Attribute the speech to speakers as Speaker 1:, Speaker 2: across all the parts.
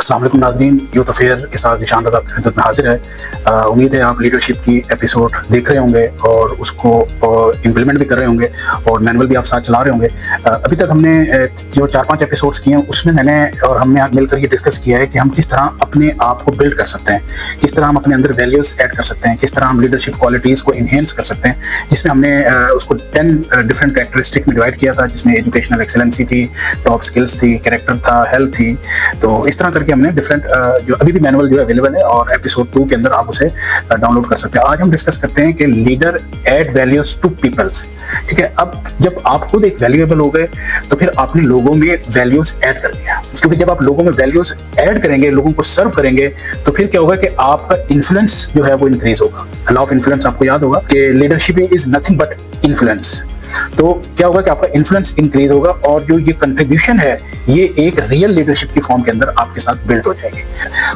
Speaker 1: अस्सलाम वालेकुम नाज़रीन, यूथ अफेयर के साथ ज़ीशान रज़ा आपकी खिदमत में हाजिर है। उम्मीद है आप लीडरशिप की एपिसोड देख रहे होंगे और उसको इम्प्लीमेंट भी कर रहे होंगे और मैनुअल भी आप साथ चला रहे होंगे। अभी तक हमने जो 4-5 एपिसोड्स किए हैं उसमें मैंने और हमने आज मिलकर ये डिस्कस किया है कि हम किस तरह अपने आप को बिल्ड कर सकते हैं, किस तरह हम अपने अंदर वैल्यूज़ ऐड कर सकते हैं, किस तरह हम लीडरशिप क्वालिटीज़ को इन्हेंस कर सकते हैं, जिसमें हमने उसको 10 डिफरेंट कैरेक्टरिस्टिक में डिवाइड किया था, जिसमें एजुकेशनल एक्सेलेंसी थी, टॉप स्किल्स थी, कैरेक्टर था, हेल्थ थी। तो इस तरह करके हमने डिफरेंट जो अभी भी मैनुअल जो अवेलेबल है और एपिसोड 2 के अंदर आप उसे डाउनलोड कर सकते हैं। आज हम डिस्कस करते हैं कि leader add values to peoples. ठीक है, अब जब आप खुद एक वैल्यूएबल हो गए तो फिर आपने लोगों में वैल्यूज ऐड कर दिया, क्योंकि जब आप लोगों में वैल्यूज ऐड करेंगे, लोगों को सर्व करेंगे, तो फिर क्या होगा कि आपका इन्फ्लुएंस जो है वो इंक्रीज होगा। लॉ ऑफ इन्फ्लुएंस आपको याद होगा कि leadership is nothing but influence. तो क्या होगा कि आपका इन्फ्लुएंस इंक्रीज होगा और जो ये कंट्रीब्यूशन है ये एक रियल लीडरशिप की फॉर्म के अंदर आपके साथ बिल्ड हो जाएगी।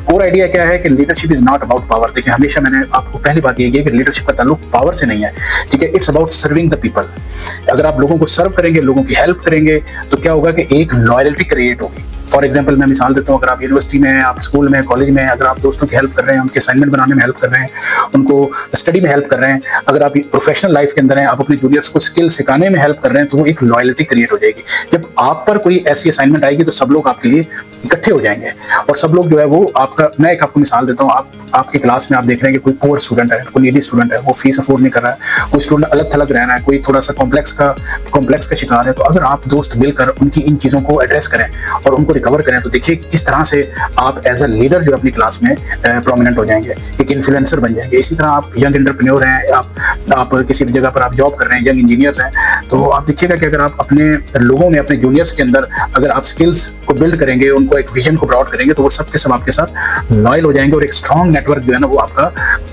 Speaker 1: कोर आइडिया क्या है कि leadership is not about power. देखिए, हमेशा मैंने आपको पहली बात ये की कि लीडरशिप का ताल्लुक पावर से नहीं है। ठीक है, it's about serving the people. अगर आप लोगों को सर्व करेंगे, लोगों की हेल्प करेंगे, तो क्या होगा कि एक लॉयल्टी क्रिएट होगी। फॉर एग्जाम्पल मैं मिसाल देता हूँ, अगर आप यूनिवर्सिटी में हैं, आप स्कूल में, कॉलेज में, अगर आप दोस्तों की हेल्प कर रहे हैं, उनके असाइनमेंट बनाने में हेल्प कर रहे हैं, उनको स्टडी में हेल्प कर रहे हैं, अगर आप प्रोफेशनल लाइफ के अंदर हैं, आप अपने जूनियर्स को स्किल सिखाने में हेल्प कर रहे हैं, तो वो एक लॉयल्टी क्रिएट हो जाएगी। जब आप पर कोई ऐसी असाइनमेंट आएगी तो सब लोग आपके लिए इकट्ठे हो जाएंगे और सब लोग जो है वो आपका, मैं एक आपको मिसाल देता हूँ, आपकी क्लास में आप देख रहे हैं कि कोई पुअर स्टूडेंट है, कोई नीडी स्टूडेंट है, वो फीस अफोर्ड नहीं कर रहा है, कोई स्टूडेंट अलग थलग रह रहा है, कोई थोड़ा सा कॉम्प्लेक्स का शिकार है। तो अगर आप दोस्त मिलकर उनकी इन चीज़ों को एड्रेस करें और उनको रिकवर करें, तो देखिए किस तरह से आप एज अ लीडर जो अपनी क्लास में प्रोमिनेंट हो जाएंगे, एक इन्फ्लुएंसर बन जाएंगे। इसी तरह आप यंग एंटरप्रेन्योर हैं, आप किसी भी जगह पर आप जॉब कर रहे हैं, यंग इंजीनियर्स हैं, तो आप देखिएगा कि अगर आप अपने लोगों में, अपने जूनियर्स के अंदर अगर आप स्किल्स को बिल्ड करेंगे, उनको एक विजन को ब्रॉड करेंगे, तो वो सब के सब आपके साथ लॉयल हो जाएंगे और एक स्ट्रॉन्ग नेटवर्क जो है ना वो आपका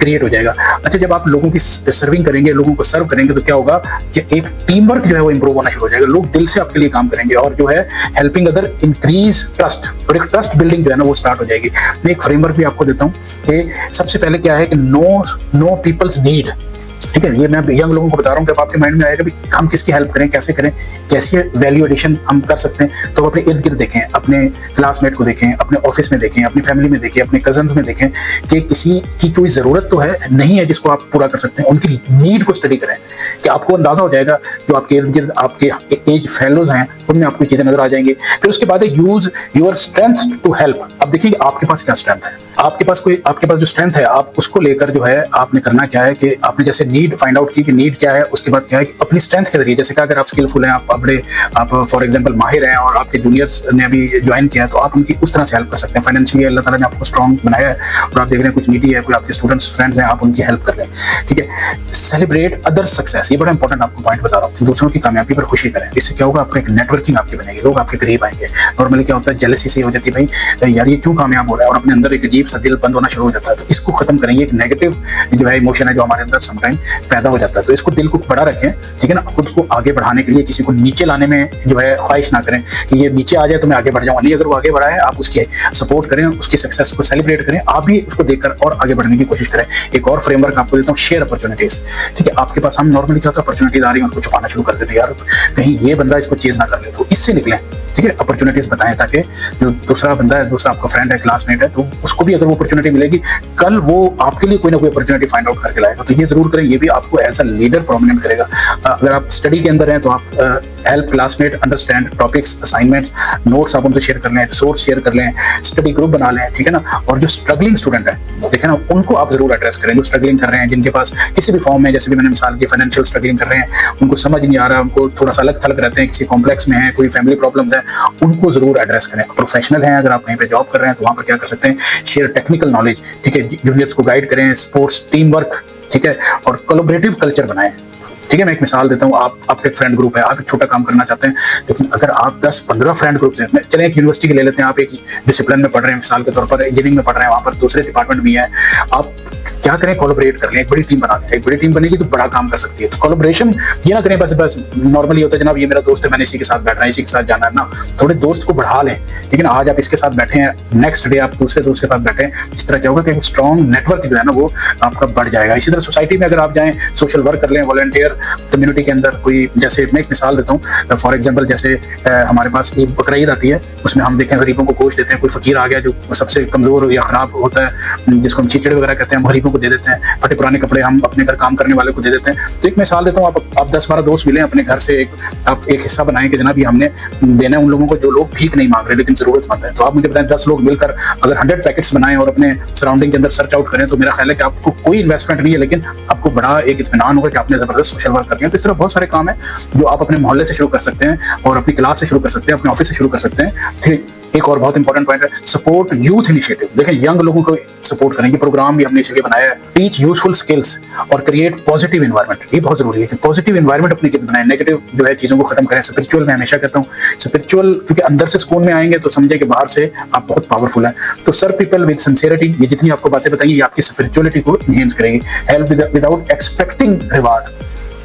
Speaker 1: क्रिएट हो जाएगा। अच्छा, जब आप लोगों की सर्विंग करेंगे, लोगों को सर्व करेंगे, तो क्या होगा कि एक टीम वर्क जो है वो इंप्रूव होना शुरू हो जाएगा। लोग दिल से आपके लिए काम करेंगे और जो है हेल्पिंग अदर इंक्रीज ट्रस्ट, और एक ट्रस्ट बिल्डिंग जो है ना वो स्टार्ट हो जाएगी। मैं एक फ्रेमवर्क भी आपको देता हूँ कि सबसे पहले क्या है कि नो पीपल्स नीड। ठीक है, ये मैं यंग लोगों को बता रहा हूँ कि आपके माइंड में आएगा भी हम किसकी हेल्प करें, कैसे करें, कैसी वैल्यू एडिशन हम कर सकते हैं। तो अपने इर्द गिर्द देखें, अपने क्लासमेट को देखें, अपने ऑफिस में देखें, अपनी फैमिली में देखें, अपने कजन्स में देखें कि किसी की कोई ज़रूरत तो है नहीं है जिसको आप पूरा कर सकते हैं। उनकी नीड को स्टडी करें कि आपको अंदाज़ा हो जाएगा जो आपके इर्द गिर्द आपके एज फेलोज हैं उनमें आपको चीज़ें नजर आ जाएंगी। फिर उसके बाद use your strength to help. अब देखिए आपके पास क्या स्ट्रेंथ है, आपके पास जो स्ट्रेंथ है, आप उसको लेकर जो है आपने करना क्या है कि आपने जैसे नीड फाइंड आउट की कि नीड क्या है, उसके बाद क्या है कि अपनी स्ट्रेंथ के जरिए, जैसे कि अगर आप स्किलफुल हैं, आप फॉर एग्जांपल माहिर हैं और आपके जूनियर्स ने अभी ज्वाइन किया है, तो आप उनकी उस तरह से हेल्प कर सकते हैं। फाइनेंशियली अल्लाह ताला ने आपको स्ट्रॉन्ग बनाया है और आप देख रहे हैं कुछ नीडी है, कोई आपके स्टूडेंट्स फ्रेंड्स हैं, आप उनकी हेल्प कर रहे हैं। ठीक है, सेलिब्रेट अदर सक्सेस, ये बड़ा इंपॉर्टेंट आपको पॉइंट बता रहा हूँ कि दूसरों की कामयाबी पर खुशी करें। इससे क्या होगा, आपको एक नेटवर्किंग आपकी बनेगी, लोग आपके करीब आएंगे। नॉर्मली क्या होता है, जेलसी से हो जाती है, भाई यार ये क्यों कामयाब हो रहा है, और अपने अंदर एक अजीब सा दिल बंद होना शुरू हो जाता है। तो इसको खत्म करेंगे, एक नेगेटिव जो है इमोशन है जो हमारे अंदर समटाइम पैदा हो जाता है, तो इसको दिल को बड़ा रखें। ठीक है ना, खुद को आगे बढ़ाने के लिए किसी को नीचे लाने में जो है ख्वाहिश ना करें कि ये नीचे आ जाए तो मैं आगे बढ़ जाऊंगा। नहीं, अगर वो आगे बढ़ा है आप उसकी सपोर्ट करें, उसकी सक्सेस को सेलिब्रेट करें, आप भी उसको देखकर और आगे बढ़ने की कोशिश करें। एक और फ्रेमवर्क आपको देता हूँ, शेयर अपॉर्चुनिटीज। ठीक है, आपके पास हम नॉर्मली क्या होता है, अपॉर्चुनिटीज आ रही है उसको छुपाना शुरू कर देते हैं, यार कहीं ये बंदा इसको चेज ना कर ले, तो इससे निकलें। ठीक है, अपॉर्चुनिटीज बताएं ताकि जो दूसरा बंदा है, दूसरा आपका फ्रेंड है, क्लासमेट है, तो उसको भी अगर वो अपॉर्चुनिटी मिलेगी, कल वो आपके लिए कोई ना कोई अपॉर्चुनिटी फाइंड आउट करके लाएगा। तो ये जरूर करें, ये भी आपको एज अ लीडर प्रोमिनेंट करेगा। अगर आप स्टडी के अंदर हैं तो आप help classmate understand topics, assignments, notes आप उनसे शेयर कर लें, रिसोर्स शेयर कर लें, स्टडी ग्रुप बना लें। ठीक है ना, और जो स्ट्रगलिंग स्टूडेंट है देखें ना, उनको आप जरूर एड्रेस करें, जो स्ट्रगलिंग कर रहे हैं, जिनके पास किसी भी फॉर्म में, जैसे भी मैंने मिसाल की फाइनेंशियल स्ट्रगलिंग कर रहे हैं, उनको समझ नहीं आ रहा, उनको थोड़ा सा अलग थलग रहते हैं, किसी कॉम्प्लेक्स में है, कोई फैमिली प्रॉब्लम्स है, उनको जरूर एड्रेस करें। प्रोफेशनल हैं, अगर आप कहीं पे जॉब कर रहे हैं तो वहाँ पर क्या कर सकते हैं, शेयर टेक्निकल नॉलेज। ठीक है, जूनियर्स को गाइड करें, स्पोर्ट्स टीम वर्क, ठीक है, और कोलैबोरेटिव कल्चर बनाएं। ठीक है, मैं एक मिसाल देता हूँ, आपका एक फ्रेंड ग्रुप है, आप एक छोटा काम करना चाहते हैं, लेकिन अगर आप 10-15 फ्रेंड ग्रुप हैं, चले एक यूनिवर्सिटी के ले लेते हैं, आप एक डिसिप्लिन में पढ़ रहे हैं, मिसाल के तौर पर इंजीनियरिंग में पढ़ रहे हैं, वहाँ पर दूसरे डिपार्टमेंट भी है, आप क्या करें, कोलैबोरेट कर लें, एक बड़ी टीम बना लें। एक बड़ी टीम बनेगी तो बड़ा काम कर सकती है। तो कोलैबोरेशन ये ना करें बस नॉर्मली होता है जनाब ये मेरा दोस्त है, मैंने इसी के साथ बैठना है, इसी के साथ जाना है ना। थोड़े दोस्त को बढ़ा लें। लेकिन आज आप इसके साथ बैठे हैं, नेक्स्ट डे आप दूसरे दोस्त के साथ बैठे हैं, इस तरह क्या होगा कि एक स्ट्रॉन्ग नेटवर्क जो है ना वो आपका बढ़ जाएगा। इसी तरह सोसाइटी में अगर आप जाएं, सोशल वर्क कर लें, वॉलंटियर कम्युनिटी के अंदर कोई, जैसे मैं एक मिसाल देता हूँ, फॉर एग्जाम्पल जैसे हमारे पास एक बकरा ईद आती है, उसमें हम देखें गरीबों को गोश्त देते हैं। कोई फकीर आ गया जो सबसे कमजोर या खराब होता है, जिसको हम चिचड़े वगैरह कहते हैं, हम गरीबों को दे देते हैं। फटे पुराने कपड़े हम अपने घर काम करने वाले को दे देते हैं। तो एक मिसाल देता हूँ, आप 10-12 दोस्त मिले अपने घर से, आप एक हिस्सा बनाएं कि जनाब ये हमने देना है उन लोगों को जो लोग भीख नहीं मांग रहे लेकिन जरूरतमंद है। तो आप मुझे बताएं 10 लोग मिलकर अगर 100 पैकेट्स बनाएं और अपने सराउंडिंग के अंदर सर्च आउट करें, तो मेरा ख्याल है कि आपको कोई इन्वेस्टमेंट नहीं है, लेकिन आपको बड़ा एक इत्मीनान होगा कि आपने जबरदस्त सोशल वर्क कर दिया। तो इस तरह बहुत सारे काम है जो आप अपने मोहल्ले से शुरू कर सकते हैं और अपनी क्लास से शुरू कर सकते हैं, अपने ऑफिस से शुरू कर सकते हैं। ठीक, एक और बहुत इंपॉर्टेंट पॉइंट है, सपोर्ट यूथ इनिशिएटिव। देखें यंग लोगों को सपोर्ट करेंगे, प्रोग्राम भी हमने इसलिए बनाया है, टीच यूजफुल स्किल्स और क्रिएट पॉजिटिव एनवायरनमेंट। ये बहुत जरूरी है कि पॉजिटिव एनवायरनमेंट अपने किड बनाए, नेगेटिव जो है चीजों को खत्म करें। स्पिरिचुअल मैं हमेशा कहता हूँ, स्पिरिचुअल क्योंकि अंदर से सुकून में आएंगे तो समझे कि बाहर से आप बहुत पावरफुल है। तो सर्व पीपल विद सिंसियरिटी, ये जितनी आपको बातें बताइए ये आपकी स्पिरिचुअलिटी को इनहेंस करेगी। हेल्प विदाउट एक्सपेक्टिंग रिवार्ड,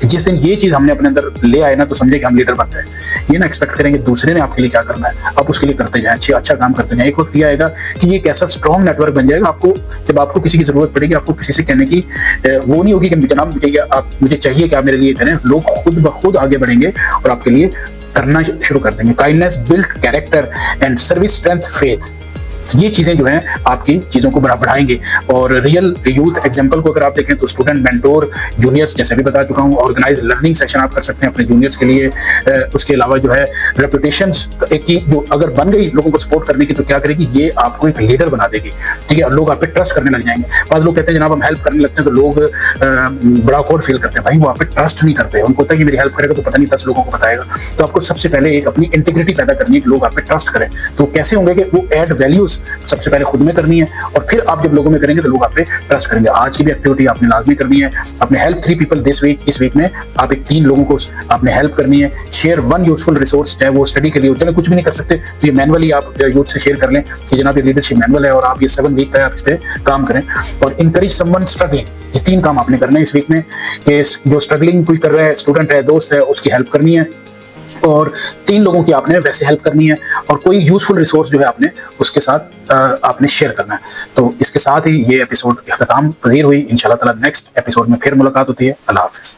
Speaker 1: जिस दिन ये चीज हमने अपने अंदर ले आए ना तो समझे कि हम लीडर बन रहे हैं। ये ना एक्सपेक्ट करेंगे दूसरे ने आपके लिए क्या करना है, आप उसके लिए करते जाएं, अच्छा काम करते जाएं। एक वक्त ये आएगा कि ये एक ऐसा स्ट्रॉन्ग नेटवर्क बन जाएगा, आपको जब आपको किसी की जरूरत पड़ेगी आपको किसी से कहने की वो नहीं होगी कि जनाब मुझे चाहिए कि आप मेरे लिए करें। लोग खुद ब खुद आगे बढ़ेंगे और आपके लिए करना शुरू कर देंगे। Kindness build character and service strength faith, ये चीजें जो हैं आपकी चीजों को बढ़ाएंगे। और रियल यूथ एग्जांपल को अगर आप देखें तो स्टूडेंट मेंटोर, जूनियर्स जैसे भी बता चुका हूं, ऑर्गेनाइज लर्निंग सेशन आप कर सकते हैं अपने जूनियर्स के लिए। उसके अलावा जो है रेपुटेशंस एक की जो अगर बन गई लोगों को सपोर्ट करने की तो क्या करेगी, ये आपको एक लीडर बना देगी। ठीक है, लोग आप पे ट्रस्ट करने लग जाएंगे। बाद लोग कहते हैं जनाब हम हेल्प करने लगते हैं तो लोग बड़ा ऑकवर्ड फील करते हैं, भाई वो आप पे ट्रस्ट नहीं करते। उनको होता है कि मेरी हेल्प करेगा तो पता नहीं 10 लोगों को बताएगा। तो आपको सबसे पहले एक अपनी इंटीग्रिटी पैदा करनी है कि लोग आप पे ट्रस्ट करें। तो कैसे होंगे कि वो एड वैल्यूज सबसे पहले खुद में करनी है और फिर आप जब लोगों में करेंगे तो लोग आप पे ट्रस्ट करेंगे। आज की भी एक्टिविटी आपने लाजमी करनी है। आपने हेल्प 3 पीपल दिस वीक, इस वीक में आप एक 3 लोगों को आपने हेल्प करनी है। शेयर 1 यूजफुल रिसोर्स, चाहे वो स्टडी के लिए हो, चले कुछ भी नहीं कर सकते तो ये मैनुअली आप यूथ से शेयर कर लें कि जनाब ये लीडरशिप मैनुअल है और आप ये 7 वीक का आप इस पे काम करें। और इनकरेज समवन स्ट्रगलिंग, ये 3 काम आपने करने हैं इस वीक में कि जो स्ट्रगलिंग कोई कर रहा है, स्टूडेंट है, दोस्त है, उसकी हेल्प करनी है और 3 लोगों की आपने वैसे हेल्प करनी है और कोई यूजफुल रिसोर्स जो है आपने उसके साथ आपने शेयर करना है। तो इसके साथ ही ये एपिसोड इख्तिताम पजीर हुई। इंशाल्लाह ताला नेक्स्ट एपिसोड में फिर मुलाकात होती है। अल्लाह हाफिज।